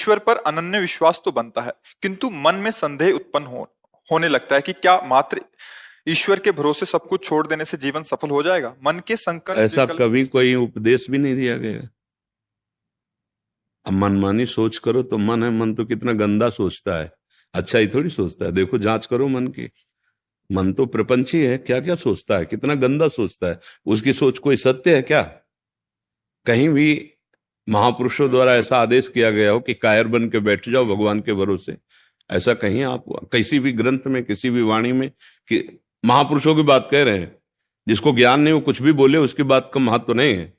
ईश्वर पर अनन्य विश्वास तो बनता है, किंतु मन में संदेह उत्पन्न होने लगता है कि क्या मात्र ईश्वर के भरोसे सब कुछ छोड़ देने से जीवन सफल हो जाएगा। मन के संकल्प ऐसा कभी कोई उपदेश भी नहीं दिया गया। अब मनमानी सोच करो तो मन है, मन तो कितना गंदा सोचता है, अच्छा ही थोड़ी सोचता है। देखो जांच करो मन की, मन तो प्रपंची है, क्या क्या सोचता है, कितना गंदा सोचता है। उसकी सोच कोई सत्य है क्या? कहीं भी महापुरुषों द्वारा ऐसा आदेश किया गया हो कि कायर बन के बैठ जाओ भगवान के भरोसे? ऐसा कहीं आप किसी भी ग्रंथ में, किसी भी वाणी में कि महापुरुषों की बात कह रहे हैं? जिसको ज्ञान नहीं वो कुछ भी बोले, उसकी बात का महत्व नहीं है।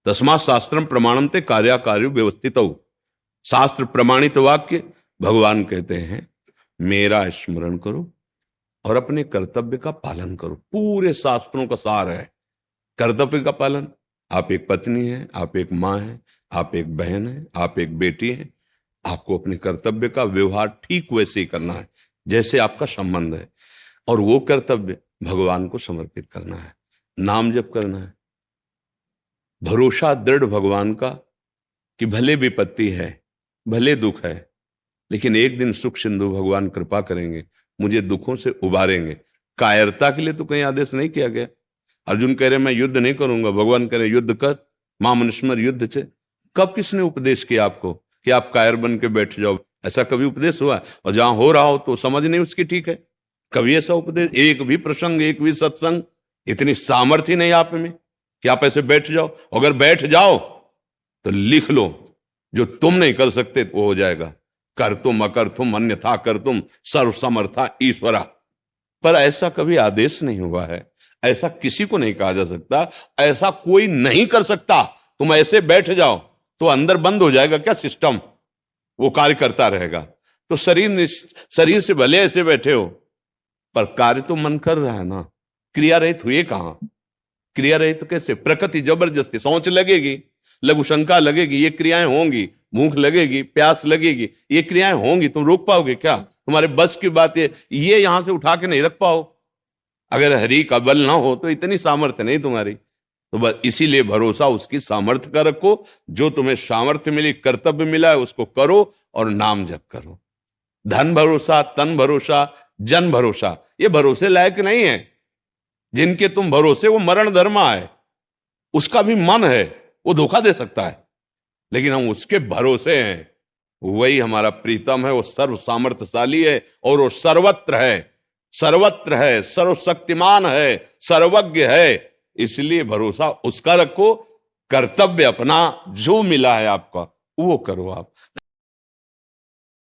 तस्मात् शास्त्रम प्रमाणन्ते कार्याकार्यो व्यवस्थित। शास्त्र प्रमाणित वाक्य भगवान कहते हैं मेरा स्मरण करो और अपने कर्तव्य का पालन करो। पूरे शास्त्रों का सार है कर्तव्य का पालन। आप एक पत्नी हैं, आप एक माँ हैं, आप एक बहन हैं, आप एक बेटी हैं। आपको अपने कर्तव्य का व्यवहार ठीक वैसे ही करना है जैसे आपका संबंध है, और वो कर्तव्य भगवान को समर्पित करना है, नाम जप करना है, भरोसा दृढ़ भगवान का कि भले विपत्ति है, भले दुख है, लेकिन एक दिन सुख सिंधु भगवान कृपा करेंगे, मुझे दुखों से उबारेंगे। कायरता के लिए तो कहीं आदेश नहीं किया गया। अर्जुन कह रहे मैं युद्ध नहीं करूंगा, भगवान कह रहे युद्ध कर, मां मनुष्मर युद्ध से। कब किसने उपदेश किया आपको कि आप कायर बन के बैठ जाओ? ऐसा कभी उपदेश हुआ? और जहां हो रहा हो तो समझ नहीं उसकी ठीक है। कभी ऐसा उपदेश, एक भी प्रसंग, एक भी सत्संग, इतनी सामर्थ्य नहीं आप में कि आप ऐसे बैठ जाओ। अगर बैठ जाओ तो लिख लो, जो तुम नहीं कर सकते वो हो जाएगा। कर तुम अकर तुम अन्यथा कर तुम सर्व समर्था ईश्वरा। पर ऐसा कभी आदेश नहीं हुआ है, ऐसा किसी को नहीं कहा जा सकता, ऐसा कोई नहीं कर सकता। तुम ऐसे बैठ जाओ तो अंदर बंद हो जाएगा क्या सिस्टम, वो कार्य करता रहेगा। तो शरीर से भले ऐसे बैठे हो पर कार्य तो मन कर रहा है ना। क्रिया रहित हुए कहां? क्रिया रहित तो कैसे? प्रकृति जबरदस्ती, सोच लगेगी, लघु शंका लगेगी, ये क्रियाएं होंगी, भूख लगेगी, प्यास लगेगी, ये क्रियाएं होंगी, तुम रोक पाओगे क्या? तुम्हारे बस की बात ये यहां से उठा के नहीं रख पाओ। अगर हरि का बल ना हो तो इतनी सामर्थ्य नहीं तुम्हारी। तो बस इसीलिए भरोसा उसकी सामर्थ्य का रखो, जो तुम्हें सामर्थ्य मिली, कर्तव्य मिला है उसको करो और नाम जप करो। धन भरोसा, तन भरोसा, जन भरोसा, ये भरोसे लायक नहीं है। जिनके तुम भरोसे वो मरण धर्मा है, उसका भी मन है, वो धोखा दे सकता है, लेकिन हम उसके भरोसे हैं। वही हमारा प्रीतम है, वो सर्व सामर्थ्यशाली है और वो सर्वत्र है, सर्वत्र है, सर्वशक्तिमान है, सर्वज्ञ है। इसलिए भरोसा उसका रखो, कर्तव्य अपना जो मिला है आपका वो करो आप।